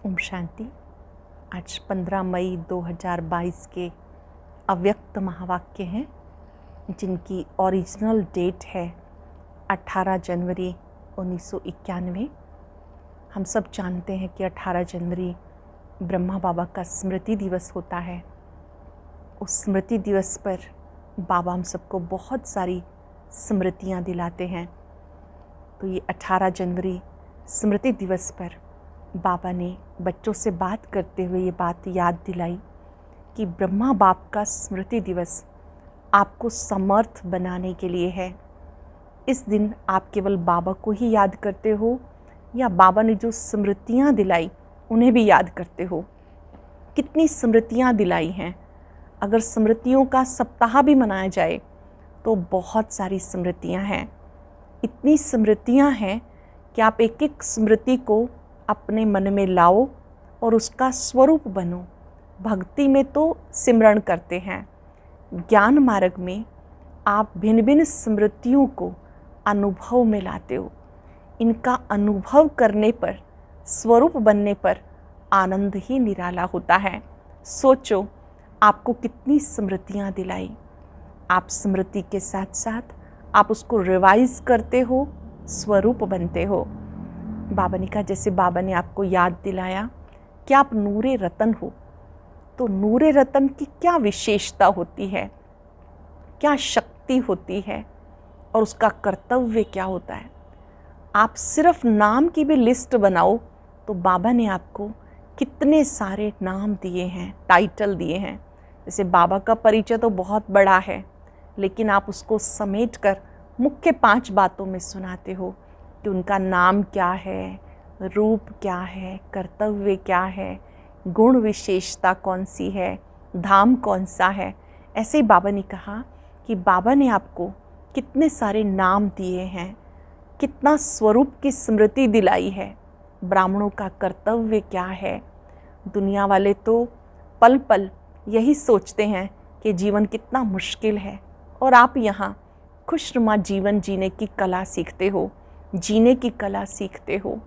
ओम शांति। आज 15 मई 2022 के अव्यक्त महावाक्य हैं जिनकी ओरिजिनल डेट है 18 जनवरी 1991। हम सब जानते हैं कि 18 जनवरी ब्रह्मा बाबा का स्मृति दिवस होता है। उस स्मृति दिवस पर बाबा हम सबको बहुत सारी स्मृतियाँ दिलाते हैं। तो ये 18 जनवरी स्मृति दिवस पर बाबा ने बच्चों से बात करते हुए ये बात याद दिलाई कि ब्रह्मा बाप का स्मृति दिवस आपको समर्थ बनाने के लिए है। इस दिन आप केवल बाबा को ही याद करते हो या बाबा ने जो स्मृतियाँ दिलाई उन्हें भी याद करते हो। कितनी स्मृतियाँ दिलाई हैं। अगर स्मृतियों का सप्ताह भी मनाया जाए तो बहुत सारी स्मृतियाँ हैं। इतनी स्मृतियाँ हैं कि आप एक एक स्मृति को अपने मन में लाओ और उसका स्वरूप बनो। भक्ति में तो सिमरण करते हैं, ज्ञान मार्ग में आप भिन्न भिन्न स्मृतियों को अनुभव में लाते हो। इनका अनुभव करने पर, स्वरूप बनने पर आनंद ही निराला होता है। सोचो आपको कितनी स्मृतियाँ दिलाई। आप स्मृति के साथ साथ आप उसको रिवाइज करते हो, स्वरूप बनते हो। बाबा ने कहा जैसे बाबा ने आपको याद दिलाया कि आप नूरे रतन हो, तो नूरे रतन की क्या विशेषता होती है, क्या शक्ति होती है और उसका कर्तव्य क्या होता है। आप सिर्फ नाम की भी लिस्ट बनाओ तो बाबा ने आपको कितने सारे नाम दिए हैं, टाइटल दिए हैं। जैसे बाबा का परिचय तो बहुत बड़ा है, लेकिन आप उसको समेट कर मुख्य 5 बातों में सुनाते हो कि उनका नाम क्या है, रूप क्या है, कर्तव्य क्या है, गुण विशेषता कौन सी है, धाम कौन सा है। ऐसे ही बाबा ने कहा कि बाबा ने आपको कितने सारे नाम दिए हैं, कितना स्वरूप की स्मृति दिलाई है, ब्राह्मणों का कर्तव्य क्या है। दुनिया वाले तो पल पल यही सोचते हैं कि जीवन कितना मुश्किल है और आप यहाँ खुशनुमा जीवन जीने की कला सीखते हो, जीने की कला सीखते हो।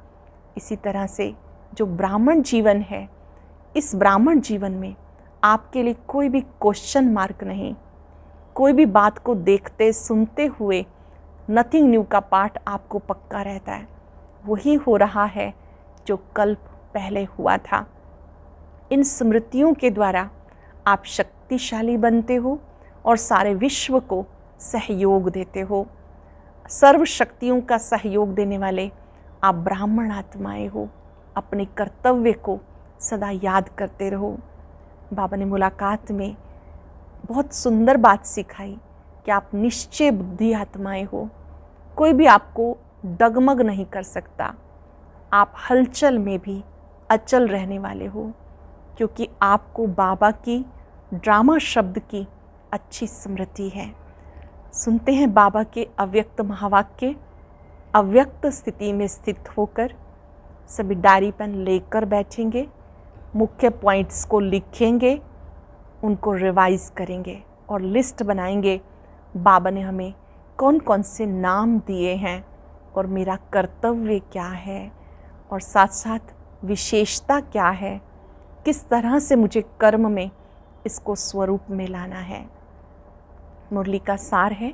इसी तरह से जो ब्राह्मण जीवन है, इस ब्राह्मण जीवन में आपके लिए कोई भी क्वेश्चन मार्क नहीं। कोई भी बात को देखते सुनते हुए नथिंग न्यू का पाठ आपको पक्का रहता है। वही हो रहा है जो कल्प पहले हुआ था। इन स्मृतियों के द्वारा आप शक्तिशाली बनते हो और सारे विश्व को सहयोग देते हो। सर्व शक्तियों का सहयोग देने वाले आप ब्राह्मण आत्माएं हो। अपने कर्तव्य को सदा याद करते रहो। बाबा ने मुलाकात में बहुत सुंदर बात सिखाई कि आप निश्चय बुद्धि आत्माएं हो। कोई भी आपको डगमग नहीं कर सकता। आप हलचल में भी अचल रहने वाले हो, क्योंकि आपको बाबा की ड्रामा शब्द की अच्छी स्मृति है। सुनते हैं बाबा के अव्यक्त महावाक्य। अव्यक्त स्थिति में स्थित होकर सभी डायरी पेन लेकर बैठेंगे, मुख्य पॉइंट्स को लिखेंगे, उनको रिवाइज करेंगे और लिस्ट बनाएंगे। बाबा ने हमें कौन कौन से नाम दिए हैं और मेरा कर्तव्य क्या है और साथ साथ विशेषता क्या है, किस तरह से मुझे कर्म में इसको स्वरूप में लाना है। मुरली का सार है,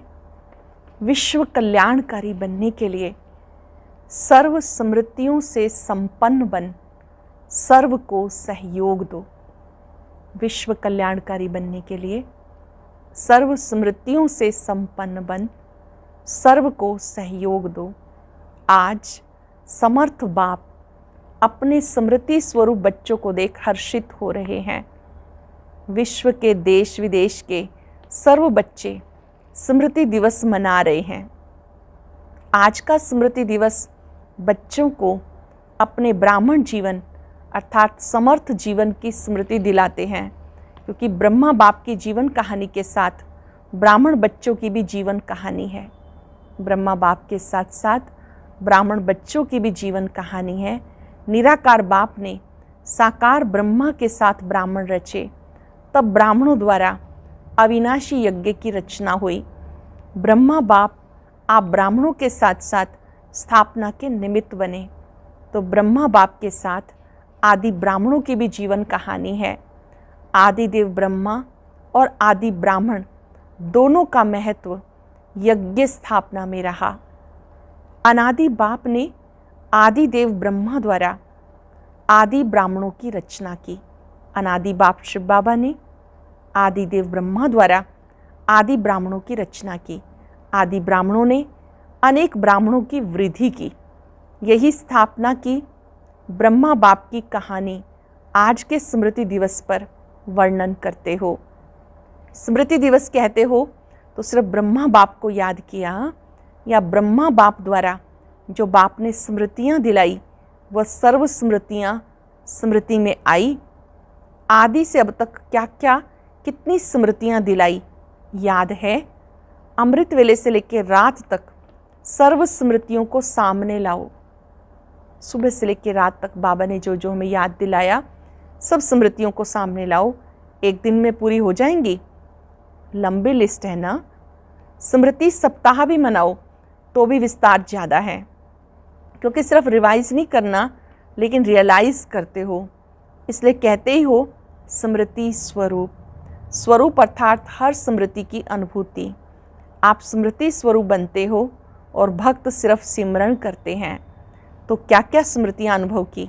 विश्व कल्याणकारी बनने के लिए सर्व स्मृतियों से संपन्न बन, सर्व को सहयोग दो। विश्व कल्याणकारी बनने के लिए सर्व स्मृतियों से संपन्न बन, सर्व को सहयोग दो। आज समर्थ बाप अपने स्मृति स्वरूप बच्चों को देख हर्षित हो रहे हैं। विश्व के देश विदेश के सर्व बच्चे स्मृति दिवस मना रहे हैं। आज का स्मृति दिवस बच्चों को अपने ब्राह्मण जीवन अर्थात समर्थ जीवन की स्मृति दिलाते हैं, क्योंकि ब्रह्मा बाप की जीवन कहानी के साथ ब्राह्मण बच्चों की भी जीवन कहानी है। ब्रह्मा बाप के साथ साथ ब्राह्मण बच्चों की भी जीवन कहानी है। निराकार बाप ने साकार ब्रह्मा के साथ ब्राह्मण रचे, तब ब्राह्मणों द्वारा अविनाशी यज्ञ की रचना हुई। ब्रह्मा बाप आप ब्राह्मणों के साथ साथ स्थापना के निमित्त बने, तो ब्रह्मा बाप के साथ आदि ब्राह्मणों की भी जीवन कहानी है। आदि देव ब्रह्मा और आदि ब्राह्मण दोनों का महत्व यज्ञ स्थापना में रहा। अनादि बाप ने आदि देव ब्रह्मा द्वारा आदि ब्राह्मणों की रचना की। अनादि बाप शिव बाबा ने आदि देव ब्रह्मा द्वारा आदि ब्राह्मणों की रचना की। आदि ब्राह्मणों ने अनेक ब्राह्मणों की वृद्धि की। यही स्थापना की ब्रह्मा बाप की कहानी आज के स्मृति दिवस पर वर्णन करते हो। स्मृति दिवस कहते हो तो सिर्फ ब्रह्मा बाप को याद किया, या ब्रह्मा बाप द्वारा जो बाप ने स्मृतियाँ दिलाई वह सर्व स्मृतियाँ स्मृति में आई। आदि से अब तक क्या क्या कितनी स्मृतियाँ दिलाई याद है। अमृत वेले से लेकर रात तक सर्व स्मृतियों को सामने लाओ। सुबह से लेकर रात तक बाबा ने जो जो हमें याद दिलाया सब स्मृतियों को सामने लाओ। एक दिन में पूरी हो जाएंगी? लंबी लिस्ट है ना। स्मृति सप्ताह भी मनाओ तो भी विस्तार ज़्यादा है, क्योंकि सिर्फ रिवाइज नहीं करना लेकिन रियलाइज करते हो। इसलिए कहते ही हो स्मृति स्वरूप। स्वरूप अर्थात हर स्मृति की अनुभूति। आप स्मृति स्वरूप बनते हो और भक्त सिर्फ सिमरण करते हैं। तो क्या क्या स्मृतियाँ अनुभव की,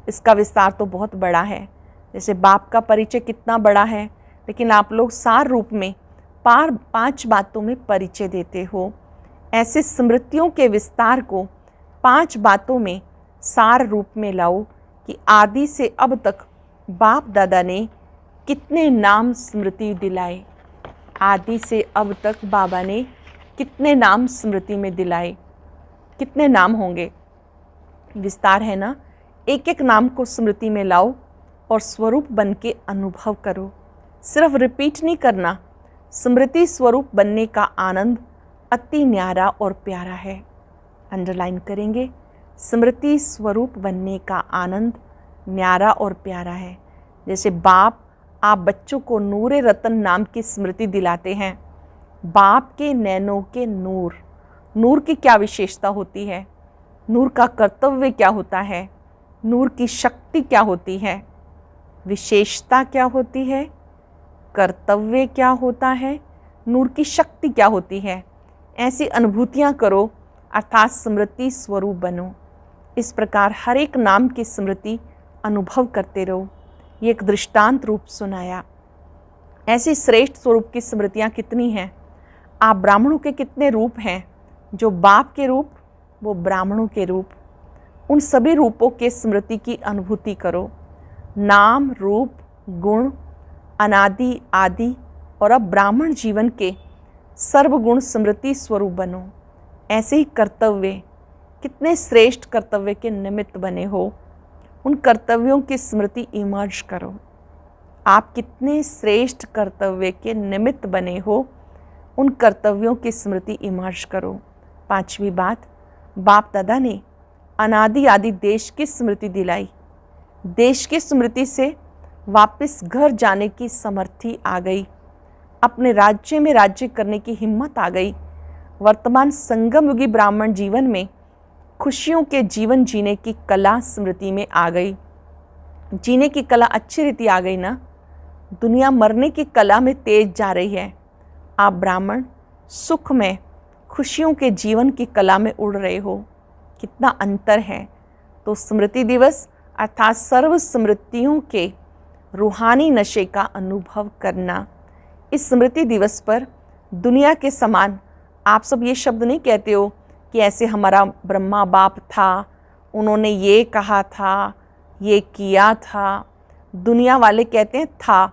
इसका विस्तार तो बहुत बड़ा है। जैसे बाप का परिचय कितना बड़ा है, लेकिन आप लोग सार रूप में 5 बातों में परिचय देते हो। ऐसे स्मृतियों के विस्तार को 5 बातों में सार रूप में लाओ कि आदि से अब तक बाप दादा ने कितने नाम स्मृति दिलाए। आदि से अब तक बाबा ने कितने नाम स्मृति में दिलाए। कितने नाम होंगे? विस्तार है ना। एक एक नाम को स्मृति में लाओ और स्वरूप बन के अनुभव करो। सिर्फ रिपीट नहीं करना। स्मृति स्वरूप बनने का आनंद अति न्यारा और प्यारा है। अंडरलाइन करेंगे, स्मृति स्वरूप बनने का आनंद न्यारा और प्यारा है। जैसे बाप आप बच्चों को नूरे रतन नाम की स्मृति दिलाते हैं। बाप के नैनों के नूर। नूर की क्या विशेषता होती है? नूर का कर्तव्य क्या होता है? नूर की शक्ति क्या होती है? विशेषता क्या होती है? कर्तव्य क्या होता है? नूर की शक्ति क्या होती है? ऐसी अनुभूतियाँ करो, अर्थात स्मृति स्वरूप बनो। इस प्रकार हर एक नाम की स्मृति अनुभव करते रहो। ये एक दृष्टांत रूप सुनाया। ऐसी श्रेष्ठ स्वरूप की स्मृतियाँ कितनी हैं। आप ब्राह्मणों के कितने रूप हैं? जो बाप के रूप वो ब्राह्मणों के रूप। उन सभी रूपों के स्मृति की अनुभूति करो। नाम, रूप, गुण, अनादि, आदि और अब ब्राह्मण जीवन के सर्वगुण स्मृति स्वरूप बनो। ऐसे ही कर्तव्य, कितने श्रेष्ठ कर्तव्य के निमित्त बने हो, उन कर्तव्यों की स्मृति इमर्ज करो। आप कितने श्रेष्ठ कर्तव्य के निमित्त बने हो, उन कर्तव्यों की स्मृति इमर्ज करो। 5वीं बात, बाप दादा ने अनादि आदि देश की स्मृति दिलाई। देश की स्मृति से वापस घर जाने की समर्थी आ गई। अपने राज्य में राज्य करने की हिम्मत आ गई। वर्तमान संगम युगी ब्राह्मण जीवन में खुशियों के जीवन जीने की कला स्मृति में आ गई। जीने की कला अच्छी रीति आ गई ना। दुनिया मरने की कला में तेज जा रही है। आप ब्राह्मण सुख में, खुशियों के जीवन की कला में उड़ रहे हो। कितना अंतर है। तो स्मृति दिवस अर्थात सर्व स्मृतियों के रूहानी नशे का अनुभव करना। इस स्मृति दिवस पर दुनिया के समान आप सब ये शब्द नहीं कहते हो कि ऐसे हमारा ब्रह्मा बाप था, उन्होंने ये कहा था, ये किया था। दुनिया वाले कहते हैं था,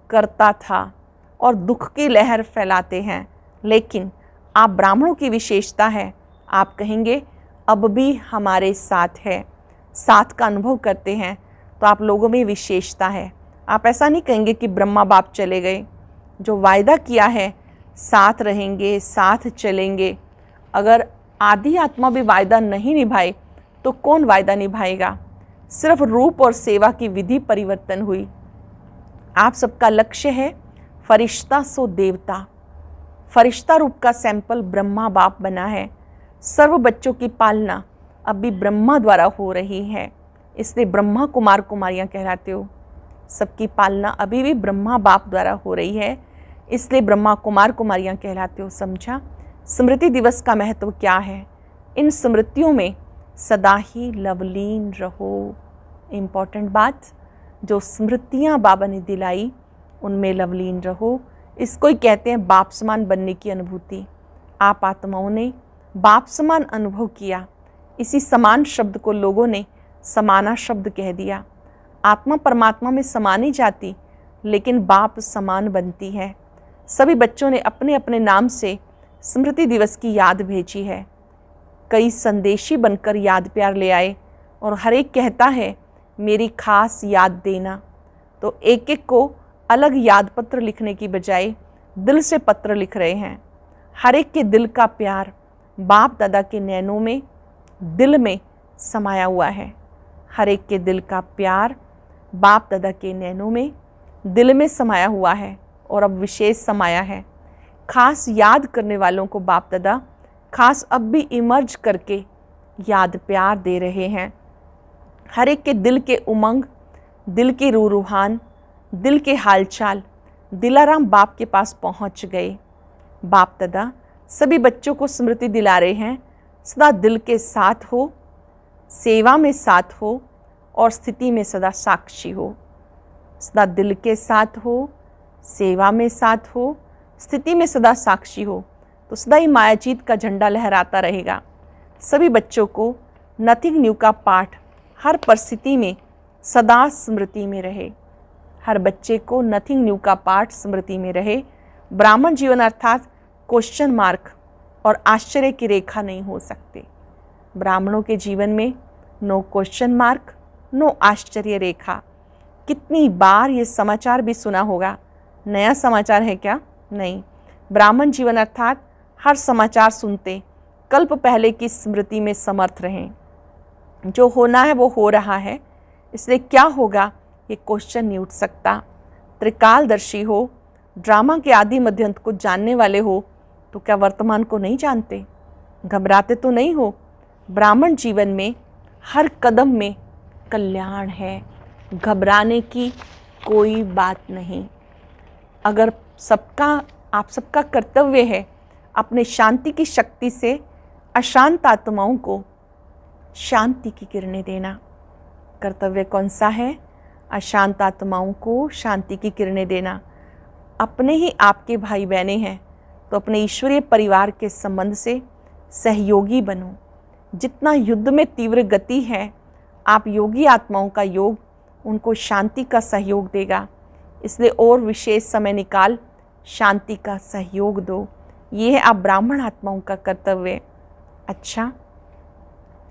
करता था और दुख की लहर फैलाते हैं। लेकिन आप ब्राह्मणों की विशेषता है, आप कहेंगे अब भी हमारे साथ है, साथ का अनुभव करते हैं। तो आप लोगों में विशेषता है। आप ऐसा नहीं कहेंगे कि ब्रह्मा बाप चले गए। जो वायदा किया है साथ रहेंगे, साथ चलेंगे। अगर आधी आत्मा भी वायदा नहीं निभाए तो कौन वायदा निभाएगा? सिर्फ रूप और सेवा की विधि परिवर्तन हुई। आप सबका लक्ष्य है फरिश्ता सो देवता। फरिश्ता रूप का सैंपल ब्रह्मा बाप बना है। सर्व बच्चों की पालना अब भी ब्रह्मा द्वारा हो रही है। इसलिए ब्रह्मा कुमार कुमारियाँ कहलाते हो। सबकी पालना अभी भी ब्रह्मा बाप द्वारा हो रही है, इसलिए ब्रह्मा कुमार कुमारियाँ कहलाते हो। समझा? स्मृति दिवस का महत्व क्या है? इन स्मृतियों में सदा ही लवलीन रहो। इम्पॉर्टेंट बात, जो स्मृतियाँ बाबा ने दिलाई उनमें लवलीन रहो। इसको ही कहते हैं बाप समान बनने की अनुभूति। आप आत्माओं ने बाप समान अनुभव किया। इसी समान शब्द को लोगों ने समाना शब्द कह दिया। आत्मा परमात्मा में समा नहीं जाती, लेकिन बाप समान बनती है। सभी बच्चों ने अपने अपने नाम से स्मृति दिवस की याद भेजी है। कई संदेशी बनकर याद प्यार ले आए और हर एक कहता है मेरी खास याद देना। तो एक एक को अलग याद पत्र लिखने की बजाय दिल से पत्र लिख रहे हैं। हर एक के दिल का प्यार बाप दादा के नैनों में, दिल में समाया हुआ है। हर एक के दिल का प्यार बाप दादा के नैनों में, दिल में समाया हुआ है और अब विशेष समाया है। खास याद करने वालों को बाप दादा खास अब भी इमर्ज करके याद प्यार दे रहे हैं। हर एक के दिल के उमंग, दिल के रूहान, दिल के हालचाल दिलाराम बाप के पास पहुंच गए। बाप दादा सभी बच्चों को स्मृति दिला रहे हैं, सदा दिल के साथ हो, सेवा में साथ हो और स्थिति में सदा साक्षी हो। सदा दिल के साथ हो, सेवा में साथ हो, स्थिति में सदा साक्षी हो, तो सदा ही मायाजीत का झंडा लहराता रहेगा। सभी बच्चों को नथिंग न्यू का पाठ हर परिस्थिति में सदा स्मृति में रहे। हर बच्चे को नथिंग न्यू का पाठ स्मृति में रहे। ब्राह्मण जीवन अर्थात क्वेश्चन मार्क और आश्चर्य की रेखा नहीं हो सकते। ब्राह्मणों के जीवन में नो क्वेश्चन मार्क, नो आश्चर्य रेखा। कितनी बार ये समाचार भी सुना होगा, नया समाचार है क्या? नहीं। ब्राह्मण जीवन अर्थात हर समाचार सुनते कल्प पहले की स्मृति में समर्थ रहें। जो होना है वो हो रहा है, इसलिए क्या होगा ये क्वेश्चन नहीं उठ सकता। त्रिकालदर्शी हो, ड्रामा के आदि मध्यंत को जानने वाले हो, तो क्या वर्तमान को नहीं जानते? घबराते तो नहीं हो? ब्राह्मण जीवन में हर कदम में कल्याण है, घबराने की कोई बात नहीं। अगर आप सबका कर्तव्य है अपने शांति की शक्ति से अशांत आत्माओं को शांति की किरणें देना। कर्तव्य कौन सा है? अशांत आत्माओं को शांति की किरणें देना। अपने ही आपके भाई बहनें हैं तो अपने ईश्वरीय परिवार के संबंध से सहयोगी बनो। जितना युद्ध में तीव्र गति है, आप योगी आत्माओं का योग उनको शांति का सहयोग देगा। इसलिए और विशेष समय निकाल शांति का सहयोग दो। ये है आप ब्राह्मण आत्माओं का कर्तव्य। अच्छा,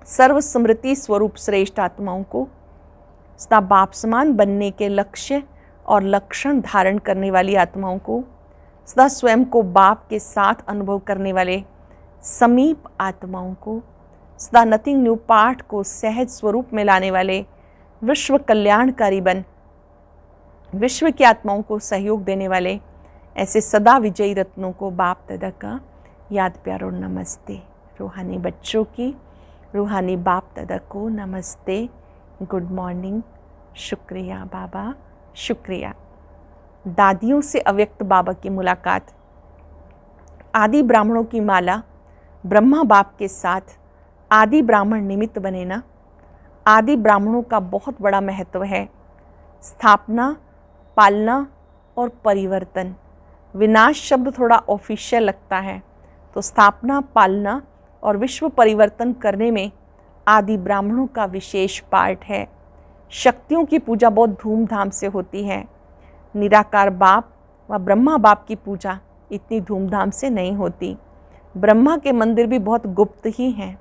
सर्व स्मृति स्वरूप श्रेष्ठ आत्माओं को सदा बाप समान बनने के लक्ष्य और लक्षण धारण करने वाली आत्माओं को, सदा स्वयं को बाप के साथ अनुभव करने वाले समीप आत्माओं को, सदा नथिंग न्यू पाठ को सहज स्वरूप में लाने वाले विश्व कल्याणकारी बन विश्व की आत्माओं को सहयोग देने वाले ऐसे सदा विजयी रत्नों को बाप दादा का याद प्यार और नमस्ते। रूहानी बच्चों की रूहानी बाप दादा को नमस्ते, गुड मॉर्निंग, शुक्रिया बाबा, शुक्रिया। दादियों से अव्यक्त बाबा की मुलाकात। आदि ब्राह्मणों की माला ब्रह्मा बाप के साथ आदि ब्राह्मण निमित्त बने ना। आदि ब्राह्मणों का बहुत बड़ा महत्व है। स्थापना, पालना और परिवर्तन। विनाश शब्द थोड़ा ऑफिशियल लगता है, तो स्थापना, पालना और विश्व परिवर्तन करने में आदि ब्राह्मणों का विशेष पार्ट है। शक्तियों की पूजा बहुत धूमधाम से होती है। निराकार बाप व ब्रह्मा बाप की पूजा इतनी धूमधाम से नहीं होती। ब्रह्मा के मंदिर भी बहुत गुप्त ही हैं,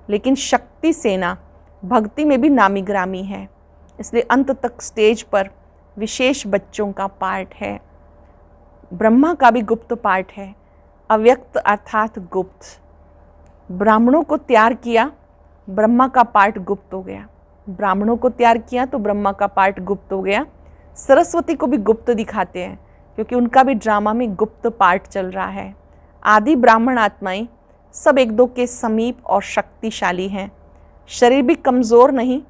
लेकिन शक्ति सेना भक्ति में भी नामी ग्रामी है। इसलिए अंत तक स्टेज पर विशेष बच्चों का पार्ट है। ब्रह्मा का भी गुप्त पार्ट है, अव्यक्त अर्थात गुप्त। ब्राह्मणों को तैयार किया, ब्रह्मा का पार्ट गुप्त हो गया। ब्राह्मणों को तैयार किया तो ब्रह्मा का पार्ट गुप्त हो गया। सरस्वती को भी गुप्त दिखाते हैं क्योंकि उनका भी ड्रामा में गुप्त पार्ट चल रहा है। आदि ब्राह्मण आत्माएं सब एक दो के समीप और शक्तिशाली हैं। शरीर भी कमज़ोर नहीं,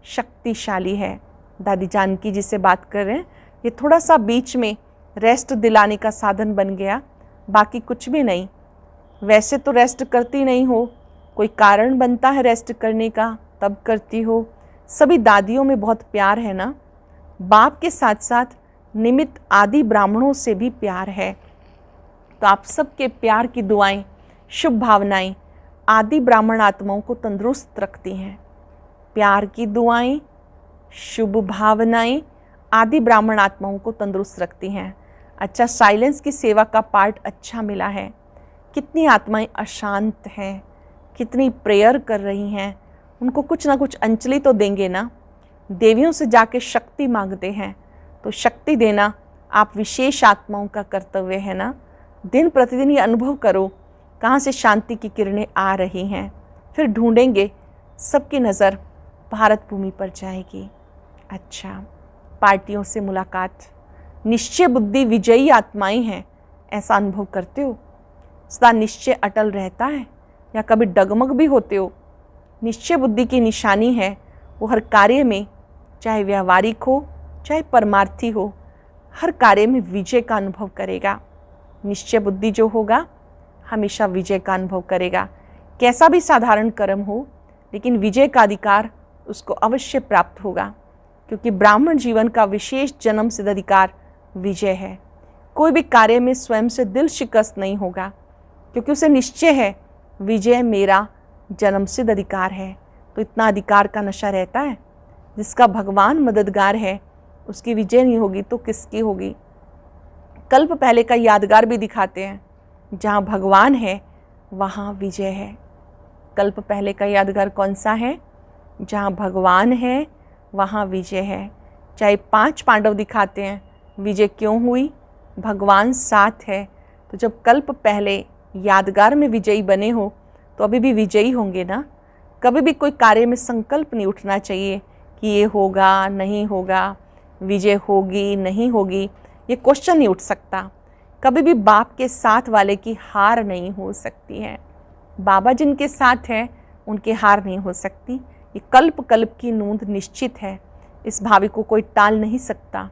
शक्तिशाली है। दादी जानकी जी से बात कर रहे हैं, ये थोड़ा सा बीच में रेस्ट दिलाने का साधन बन गया, बाकी कुछ भी नहीं। वैसे तो रेस्ट करती नहीं हो, कोई कारण बनता है रेस्ट करने का तब करती हो। सभी दादियों में बहुत प्यार है ना, बाप के साथ साथ निमित्त आदि ब्राह्मणों से भी प्यार है। तो आप सबके प्यार की दुआएं, शुभ भावनाएं आदि ब्राह्मण आत्माओं को तंदुरुस्त रखती हैं। प्यार की दुआएं, शुभ भावनाएं आदि ब्राह्मण आत्माओं को तंदुरुस्त रखती हैं। अच्छा, साइलेंस की सेवा का पार्ट अच्छा मिला है। कितनी आत्माएं अशांत हैं, कितनी प्रेयर कर रही हैं, उनको कुछ ना कुछ अंजलि तो देंगे ना। देवियों से जाके शक्ति मांगते हैं, तो शक्ति देना आप विशेष आत्माओं का कर्तव्य है ना। दिन प्रतिदिन ये अनुभव करो कहाँ से शांति की किरणें आ रही हैं, फिर ढूंढेंगे, सबकी नज़र भारत भूमि पर जाएगी। अच्छा, पार्टियों से मुलाकात, निश्चय बुद्धि विजयी आत्माएं हैं, ऐसा अनुभव करते हो? सदा निश्चय अटल रहता है या कभी डगमग भी होते हो? निश्चय बुद्धि की निशानी है, वो हर कार्य में, चाहे व्यावहारिक हो चाहे परमार्थी हो, हर कार्य में विजय का अनुभव करेगा। निश्चय बुद्धि जो होगा हमेशा विजय का अनुभव करेगा। कैसा भी साधारण कर्म हो, लेकिन विजय का अधिकार उसको अवश्य प्राप्त होगा, क्योंकि ब्राह्मण जीवन का विशेष जन्म सिद्ध अधिकार विजय है। कोई भी कार्य में स्वयं से दिल शिकस्त नहीं होगा, क्योंकि उसे निश्चय है विजय मेरा जन्म सिद्ध अधिकार है। तो इतना अधिकार का नशा रहता है। जिसका भगवान मददगार है उसकी विजय नहीं होगी तो किसकी होगी? कल्प पहले का यादगार भी दिखाते हैं, जहाँ भगवान है वहाँ विजय है। कल्प पहले का यादगार कौन सा है? जहाँ भगवान है वहाँ विजय है। चाहे 5 पांडव दिखाते हैं, विजय क्यों हुई? भगवान साथ है। तो जब कल्प पहले यादगार में विजयी बने हो तो अभी भी विजयी होंगे ना। कभी भी कोई कार्य में संकल्प नहीं उठना चाहिए कि ये होगा नहीं होगा, विजय होगी नहीं होगी, ये क्वेश्चन नहीं उठ सकता। कभी भी बाप के साथ वाले की हार नहीं हो सकती है। बाबा जिनके साथ हैं उनकी हार नहीं हो सकती। ये कल्प कल्प की नूंद निश्चित है, इस भावी को कोई टाल नहीं सकता।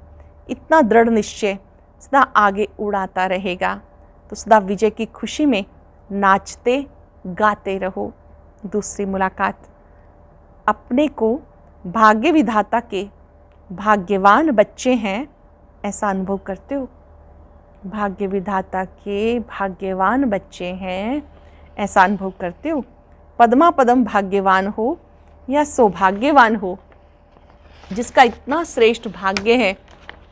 इतना दृढ़ निश्चय सदा आगे उड़ाता रहेगा। तो सदा विजय की खुशी में नाचते गाते रहो। दूसरी मुलाकात, अपने को भाग्य विधाता के भाग्यवान बच्चे हैं, ऐसा अनुभव करते हो? भाग्य विधाता के भाग्यवान बच्चे हैं, ऐसा अनुभव करते हो? पद्मा पदम भाग्यवान हो या सौभाग्यवान हो, जिसका इतना श्रेष्ठ भाग्य है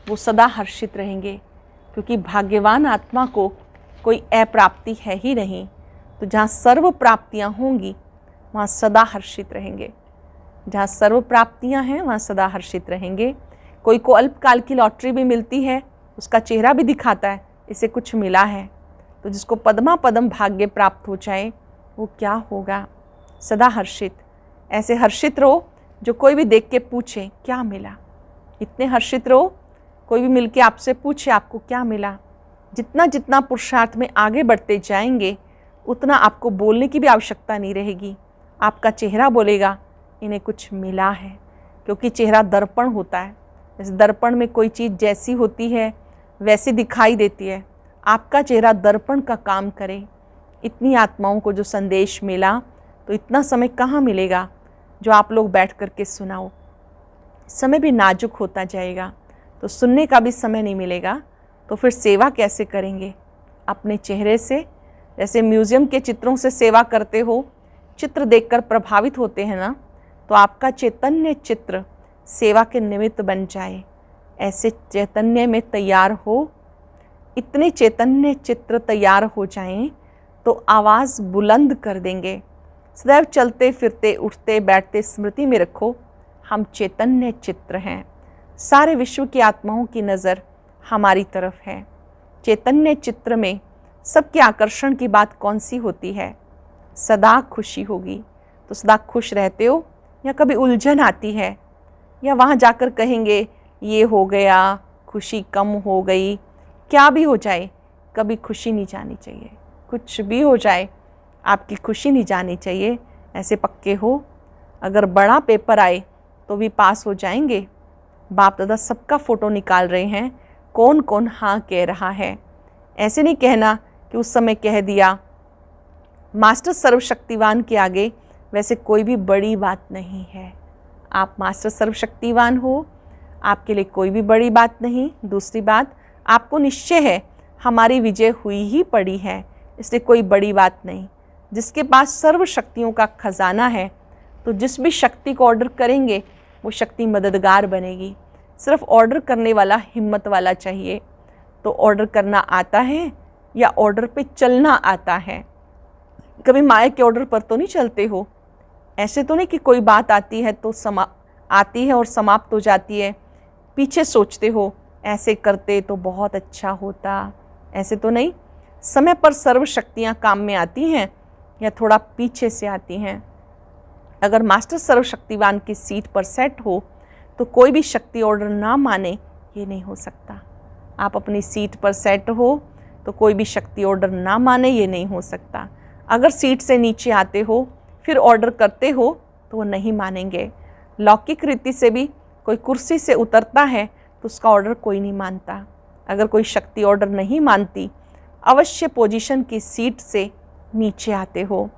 वो सदा हर्षित रहेंगे, क्योंकि भाग्यवान आत्मा को कोई अप्राप्ति है ही नहीं। तो जहाँ सर्व प्राप्तियाँ होंगी वहाँ सदा हर्षित रहेंगे। जहाँ सर्व प्राप्तियाँ हैं वहाँ सदा हर्षित रहेंगे। कोई को अल्पकाल की लॉटरी भी मिलती है, उसका चेहरा भी दिखाता है इसे कुछ मिला है। तो जिसको पद्मा पदम भाग्य प्राप्त हो जाए वो क्या होगा? सदा हर्षित। ऐसे हर्षित रहो जो कोई भी देख के पूछे क्या मिला। इतने हर्षित रहो कोई भी मिलके आपसे पूछे आपको क्या मिला। जितना जितना पुरुषार्थ में आगे बढ़ते जाएंगे उतना आपको बोलने की भी आवश्यकता नहीं रहेगी। आपका चेहरा बोलेगा इन्हें कुछ मिला है, क्योंकि चेहरा दर्पण होता है। इस दर्पण में कोई चीज़ जैसी होती है वैसी दिखाई देती है। आपका चेहरा दर्पण का काम करे। इतनी आत्माओं को जो संदेश मिला, तो इतना समय कहाँ मिलेगा जो आप लोग बैठ कर के सुनाओ। समय भी नाजुक होता जाएगा, तो सुनने का भी समय नहीं मिलेगा। तो फिर सेवा कैसे करेंगे? अपने चेहरे से। जैसे म्यूज़ियम के चित्रों से सेवा करते हो, चित्र देखकर प्रभावित होते हैं ना, तो आपका चैतन्य चित्र सेवा के निमित्त बन जाए। ऐसे चैतन्य में तैयार हो, इतने चैतन्य चित्र तैयार हो जाएं तो आवाज़ बुलंद कर देंगे। सदैव चलते फिरते उठते बैठते स्मृति में रखो, हम चैतन्य चित्र हैं। सारे विश्व की आत्माओं की नज़र हमारी तरफ है। चैतन्य चित्र में सबके आकर्षण की बात कौन सी होती है? सदा खुशी होगी। तो सदा खुश रहते हो या कभी उलझन आती है, या वहाँ जाकर कहेंगे ये हो गया, खुशी कम हो गई? क्या भी हो जाए, कभी खुशी नहीं जानी चाहिए। कुछ भी हो जाए आपकी खुशी नहीं जानी चाहिए। ऐसे पक्के हो, अगर बड़ा पेपर आए तो भी पास हो जाएंगे। बाप दादा सबका फ़ोटो निकाल रहे हैं, कौन कौन हाँ कह रहा है। ऐसे नहीं कहना कि उस समय कह दिया। मास्टर सर्वशक्तिवान के आगे वैसे कोई भी बड़ी बात नहीं है। आप मास्टर सर्वशक्तिवान हो, आपके लिए कोई भी बड़ी बात नहीं। दूसरी बात, आपको निश्चय है हमारी विजय हुई ही पड़ी है, इसलिए कोई बड़ी बात नहीं। जिसके पास सर्व शक्तियों का खजाना है, तो जिस भी शक्ति को ऑर्डर करेंगे वो शक्ति मददगार बनेगी। सिर्फ ऑर्डर करने वाला हिम्मत वाला चाहिए। तो ऑर्डर करना आता है या ऑर्डर पे चलना आता है? कभी माया के ऑर्डर पर तो नहीं चलते हो? ऐसे तो नहीं कि कोई बात आती है तो आती है और समाप्त हो जाती है, पीछे सोचते हो ऐसे करते तो बहुत अच्छा होता, ऐसे तो नहीं। समय पर सर्व शक्तियाँ काम में आती हैं या थोड़ा पीछे से आती हैं। अगर मास्टर सर्वशक्तिवान की सीट पर सेट हो तो कोई भी शक्ति ऑर्डर ना माने ये नहीं हो सकता। आप अपनी सीट पर सेट हो तो कोई भी शक्ति ऑर्डर ना माने ये नहीं हो सकता। अगर सीट से नीचे आते हो फिर ऑर्डर करते हो तो वो नहीं मानेंगे। लौकिक रीति से भी कोई कुर्सी से उतरता है तो उसका ऑर्डर कोई नहीं मानता। अगर कोई शक्ति ऑर्डर नहीं मानती, अवश्य पोजीशन की सीट से नीचे आते हो।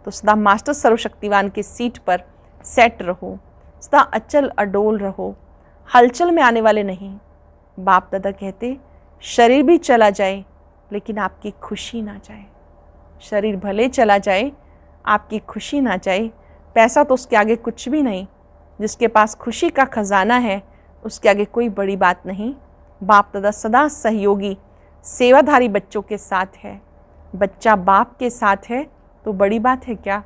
तो सदा मास्टर सर्वशक्तिवान की सीट पर सेट रहो, सदा अचल अडोल रहो, हलचल में आने वाले नहीं। बाप दादा कहते शरीर भी चला जाए लेकिन आपकी खुशी ना जाए। शरीर भले चला जाए, आपकी खुशी ना जाए। पैसा तो उसके आगे कुछ भी नहीं। जिसके पास खुशी का खजाना है उसके आगे कोई बड़ी बात नहीं। बाप दादा सदा सहयोगी सेवाधारी बच्चों के साथ है। बच्चा बाप के साथ है तो बड़ी बात है क्या?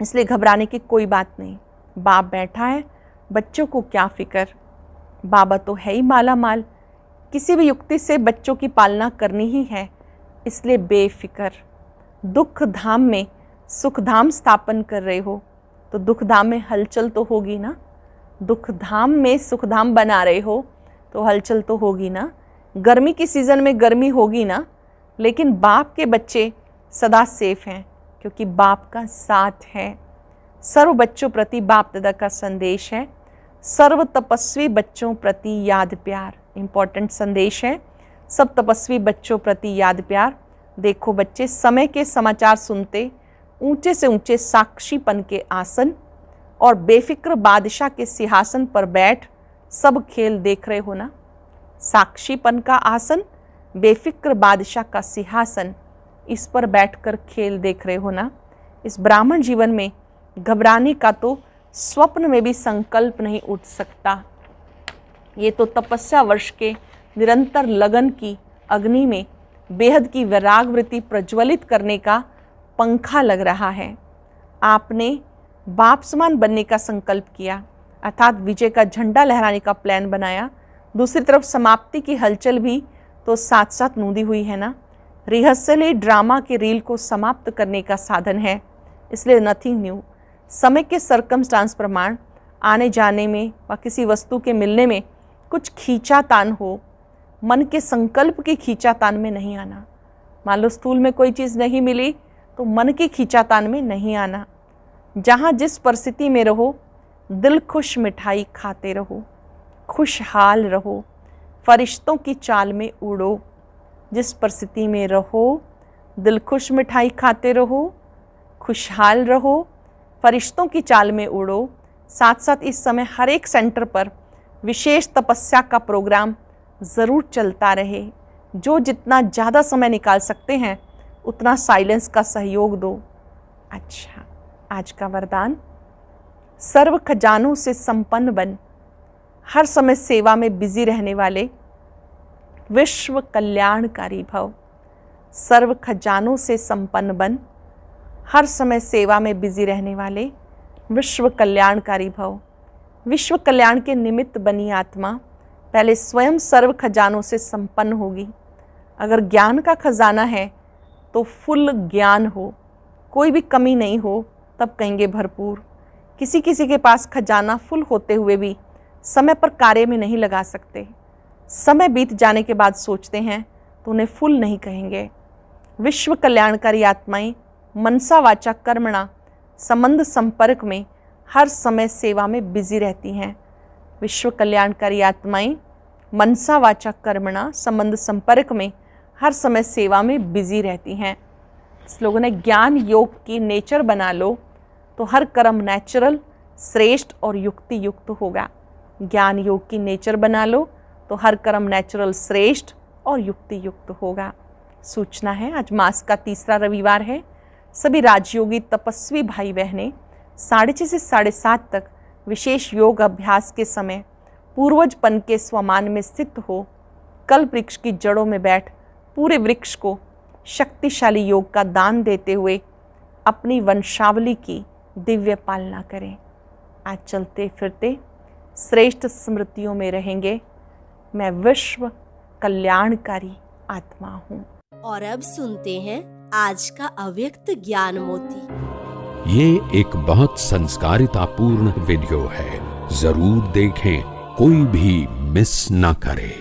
इसलिए घबराने की कोई बात नहीं। बाप बैठा है, बच्चों को क्या फिक्र। बाबा तो है ही माला माल, किसी भी युक्ति से बच्चों की पालना करनी ही है, इसलिए बेफिक्र। दुख धाम में सुख धाम स्थापन कर रहे हो तो दुख धाम में हलचल तो होगी ना। दुख धाम में सुख धाम बना रहे हो तो हलचल तो होगी ना। गर्मी की सीज़न में गर्मी होगी ना, लेकिन बाप के बच्चे सदा सेफ हैं क्योंकि बाप का साथ है। सर्व बच्चों प्रति बाप दादा का संदेश है। सर्व तपस्वी बच्चों प्रति याद प्यार, इम्पॉर्टेंट संदेश है। सब तपस्वी बच्चों प्रति याद प्यार। देखो बच्चे, समय के समाचार सुनते ऊंचे से ऊंचे साक्षीपन के आसन और बेफिक्र बादशाह के सिंहासन पर बैठ सब खेल देख रहे हो ना। साक्षीपन का आसन, बेफिक्र बादशाह का सिंहासन, इस पर बैठकर खेल देख रहे हो ना। इस ब्राह्मण जीवन में घबराने का तो स्वप्न में भी संकल्प नहीं उठ सकता। ये तो तपस्या वर्ष के निरंतर लगन की अग्नि में बेहद की वैराग वृत्ति प्रज्वलित करने का पंखा लग रहा है। आपने बाप समान बनने का संकल्प किया, अर्थात विजय का झंडा लहराने का प्लान बनाया। दूसरी तरफ समाप्ति की हलचल भी तो साथ साथ नूदी हुई है ना। रिहर्सल ड्रामा के रील को समाप्त करने का साधन है, इसलिए नथिंग न्यू। समय के सर्कमस्टांस प्रमाण आने जाने में व किसी वस्तु के मिलने में कुछ खींचातान हो, मन के संकल्प की खींचातान में नहीं आना। मान लो स्थूल में कोई चीज़ नहीं मिली तो मन की खींचातान में नहीं आना। जहाँ जिस परिस्थिति में रहो दिल खुश मिठाई खाते रहो, खुशहाल रहो, फरिश्तों की चाल में उड़ो। जिस परिस्थिति में रहो दिल खुश मिठाई खाते रहो, खुशहाल रहो, फरिश्तों की चाल में उड़ो। साथ साथ इस समय हर एक सेंटर पर विशेष तपस्या का प्रोग्राम ज़रूर चलता रहे। जो जितना ज़्यादा समय निकाल सकते हैं उतना साइलेंस का सहयोग दो। अच्छा, आज का वरदान, सर्व खजानों से संपन्न बन, हर समय सेवा में बिजी रहने वाले, विश्व कल्याणकारी भव। सर्व खजानों से संपन्न बन, हर समय सेवा में बिजी रहने वाले, विश्व कल्याणकारी भव। विश्व कल्याण के निमित्त बनी आत्मा पहले स्वयं सर्व खजानों से संपन्न होगी। अगर ज्ञान का खजाना है तो फुल ज्ञान हो, कोई भी कमी नहीं हो, तब कहेंगे भरपूर। किसी किसी के पास खजाना फुल होते हुए भी समय पर कार्य में नहीं लगा सकते। समय बीत जाने के बाद सोचते हैं तो उन्हें फुल नहीं कहेंगे। विश्व कल्याणकारी आत्माएं मनसा वाचा कर्मणा संबंध संपर्क में हर समय सेवा में बिजी रहती हैं। विश्व कल्याणकारी आत्माएं मनसा वाचा कर्मणा संबंध संपर्क में हर समय सेवा में बिजी रहती हैं। इस लोगों ने ज्ञान योग की नेचर बना लो तो हर कर्म नेचुरल, श्रेष्ठ और युक्ति युक्त होगा। ज्ञान योग की नेचर बना लो तो हर कर्म नेचुरल, श्रेष्ठ और युक्ति युक्त होगा। सूचना है, आज मास का तीसरा रविवार है। सभी राजयोगी तपस्वी भाई बहनें 6:30 से 7:30 तक विशेष योग अभ्यास के समय पूर्वजपन के स्वमान में स्थित हो कल्प वृक्ष की जड़ों में बैठ पूरे वृक्ष को शक्तिशाली योग का दान देते हुए अपनी वंशावली की दिव्य पालना करें। आज चलते फिरते श्रेष्ठ स्मृतियों में रहेंगे। मैं विश्व कल्याणकारी आत्मा हूँ। और अब सुनते हैं आज का अव्यक्त ज्ञान मोती। ये एक बहुत संस्कारितापूर्ण वीडियो है, जरूर देखें, कोई भी मिस ना करे।